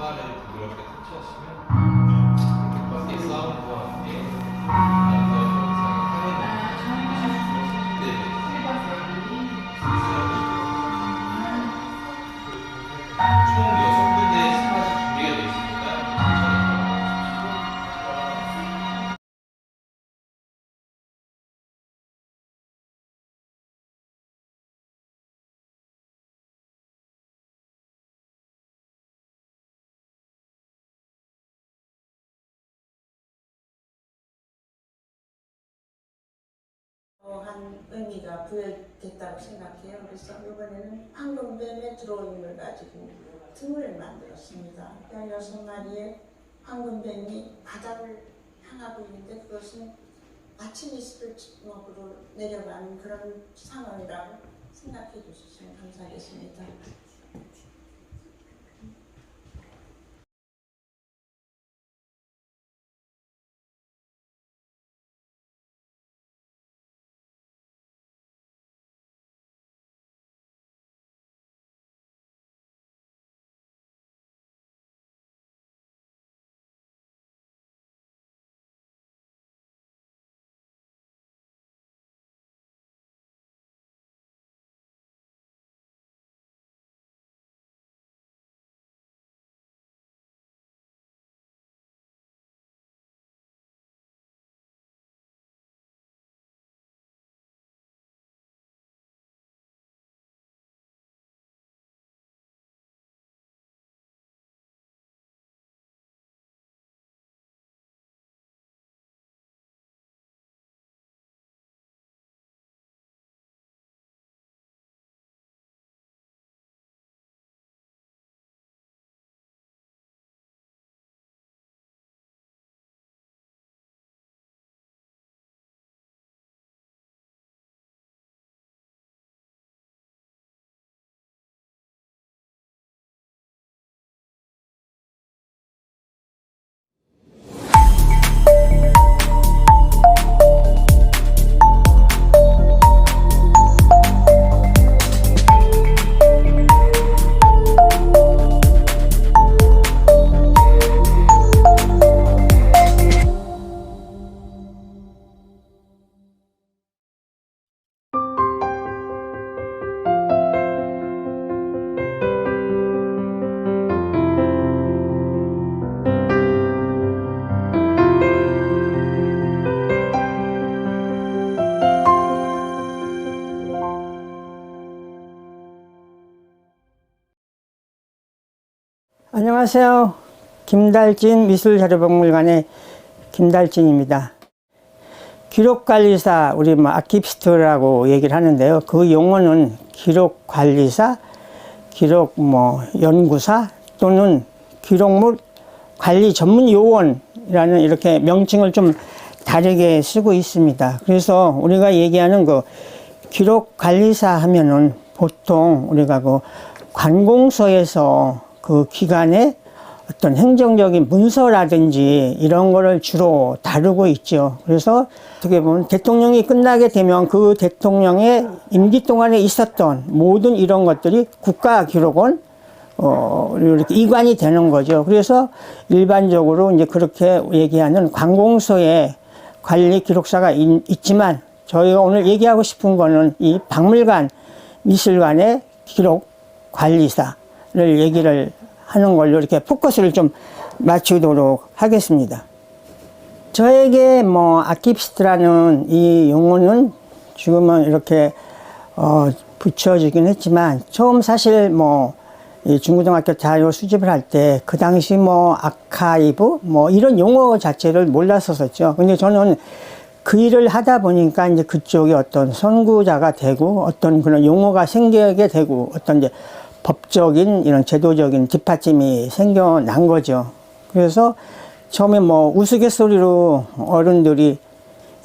사람을 부드럽게 터치하시면 이렇게 커스의 사운드와 함께 남자의 총 6군데의 스팟이 준비가 되어 있으니까 천천히 한 의미가 부여됐다고 생각해요. 그래서 이번에는 황금뱀의 드로잉을 가지고 등을 만들었습니다. 16마리의 황금뱀이 바다를 향하고 있는데 그것은 마치 미스를 지목으로 내려가는 그런 상황이라고 생각해 주시면 감사하겠습니다. 안녕하세요. 김달진 미술자료박물관의 김달진입니다. 기록관리사, 우리 아키비스트라고 얘기를 하는데요. 그 용어는 기록관리사, 연구사 또는 기록물 관리 전문 요원이라는 이렇게 명칭을 좀 다르게 쓰고 있습니다. 그래서 우리가 얘기하는 그 기록관리사 하면은 보통 우리가 그 관공서에서 그 기관의 어떤 행정적인 문서라든지 이런 거를 주로 다루고 있죠. 그래서 어떻게 보면 대통령이 끝나게 되면 그 대통령의 임기 동안에 있었던 모든 이런 것들이 국가기록원 이렇게 이관이 되는 거죠. 그래서 일반적으로 이제 그렇게 얘기하는 관공서에 관리 기록사가 있지만 저희가 오늘 얘기하고 싶은 거는 이 박물관, 미술관의 기록 관리사를 얘기를 하는 걸로 이렇게 포커스를 좀 맞추도록 하겠습니다. 저에게 아키비스트라는 이 용어는 지금은 이렇게 붙여지긴 했지만 처음 사실 이 중고등학교 자료 수집을 할 때 그 당시 아카이브 이런 용어 자체를 몰랐었죠. 근데 저는 그 일을 하다 보니까 이제 그쪽에 어떤 선구자가 되고 어떤 그런 용어가 생기게 되고 어떤 이제 법적인 이런 제도적인 뒷받침이 생겨난 거죠. 그래서 처음에 우스갯소리로 어른들이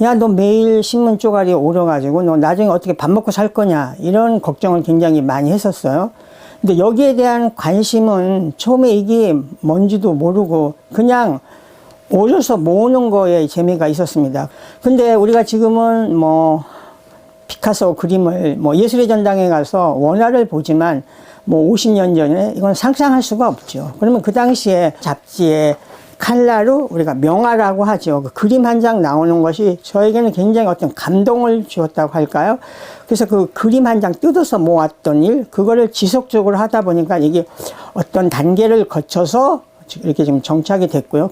야, 너 매일 신문 쪼가리 오려가지고 너 나중에 어떻게 밥 먹고 살 거냐 이런 걱정을 굉장히 많이 했었어요. 근데 여기에 대한 관심은 처음에 이게 뭔지도 모르고 그냥 오셔서 모으는 거에 재미가 있었습니다. 근데 우리가 지금은 피카소 그림을 뭐 예술의 전당에 가서 원화를 보지만 뭐 50년 전에 이건 상상할 수가 없죠. 그러면 그 당시에 잡지에 칼라로 우리가 명화라고 하죠. 그 그림 한 장 나오는 것이 저에게는 굉장히 어떤 감동을 주었다고 할까요? 그래서 그 그림 한 장 뜯어서 모았던 일, 그거를 지속적으로 하다 보니까 이게 어떤 단계를 거쳐서 이렇게 지금 정착이 됐고요.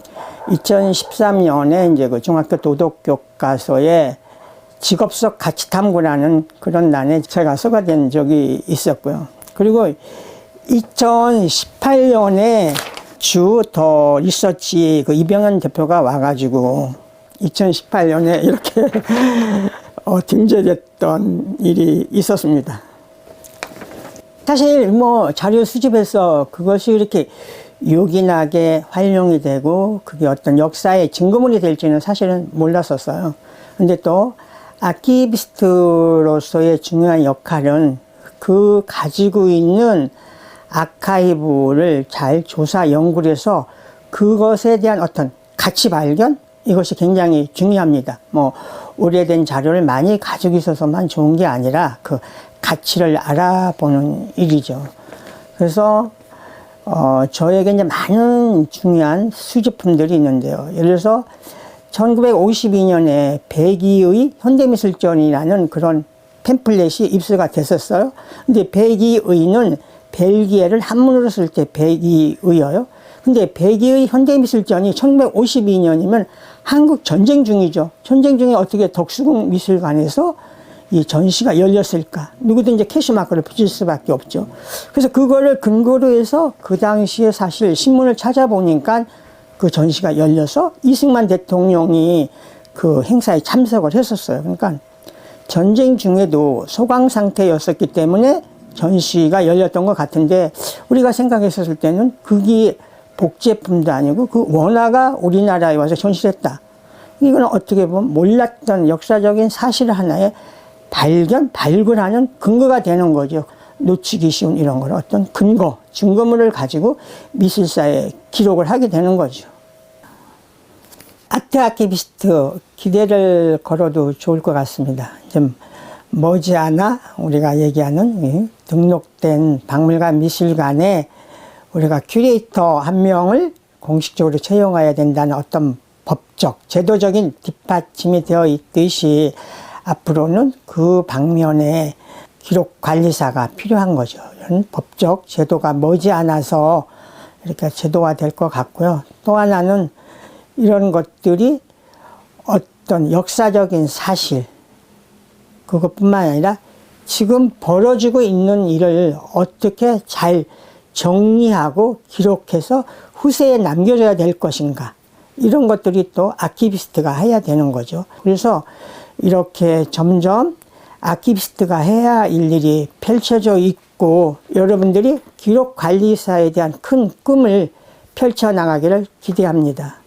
2013년에 이제 그 중학교 도덕교과서에 직업적 가치탐구라는 그런 난에 제가 서가된 적이 있었고요. 그리고 2018년에 주 더 리서치 그 이병현 대표가 와가지고 2018년에 이렇게 등재됐던 일이 있었습니다. 사실 뭐 자료 수집해서 그것이 이렇게 요긴하게 활용이 되고 그게 어떤 역사의 증거물이 될지는 사실은 몰랐었어요. 근데 또 아키비스트로서의 중요한 역할은 그 가지고 있는 아카이브를 잘 조사 연구를 해서 그것에 대한 어떤 가치 발견, 이것이 굉장히 중요합니다. 뭐 오래된 자료를 많이 가지고 있어서만 좋은 게 아니라 그 가치를 알아보는 일이죠. 그래서 저에게 이제 많은 중요한 수집품들이 있는데요. 예를 들어서 1952년에 백이의 현대미술전이라는 그런 팸플렛이 입수가 됐었어요. 근데 백이의는 벨기에를 한문으로 쓸 때 백이의예요. 근데 백이의 현대미술전이 1952년이면 한국 전쟁 중이죠. 전쟁 중에 어떻게 덕수궁 미술관에서 이 전시가 열렸을까? 누구든지 캐시마크를 붙일 수밖에 없죠. 그래서 그거를 근거로 해서 그 당시에 사실 신문을 찾아보니까 그 전시가 열려서 이승만 대통령이 그 행사에 참석을 했었어요. 그러니까 전쟁 중에도 소강 상태였었기 때문에 전시가 열렸던 것 같은데 우리가 생각했었을 때는 그게 복제품도 아니고 그 원화가 우리나라에 와서 전시를 했다. 이건 어떻게 보면 몰랐던 역사적인 사실 하나의 발굴하는 근거가 되는 거죠. 놓치기 쉬운 이런 걸 어떤 근거, 증거물을 가지고 미술사에 기록을 하게 되는 거죠. 아트 아키비스트 기대를 걸어도 좋을 것 같습니다. 좀 머지않아 우리가 얘기하는 등록된 박물관 미술관에 우리가 큐레이터 한 명을 공식적으로 채용해야 된다는 어떤 법적, 제도적인 뒷받침이 되어 있듯이 앞으로는 그 방면에 기록관리사가 필요한 거죠. 이런 법적 제도가 머지않아서 이렇게 제도화될 것 같고요. 또 하나는 이런 것들이 어떤 역사적인 사실, 그것뿐만 아니라 지금 벌어지고 있는 일을 어떻게 잘 정리하고 기록해서 후세에 남겨줘야 될 것인가, 이런 것들이 또 아키비스트가 해야 되는 거죠. 그래서 이렇게 점점 아키비스트가 해야 할 일들이 펼쳐져 있고 여러분들이 기록관리사에 대한 큰 꿈을 펼쳐나가기를 기대합니다.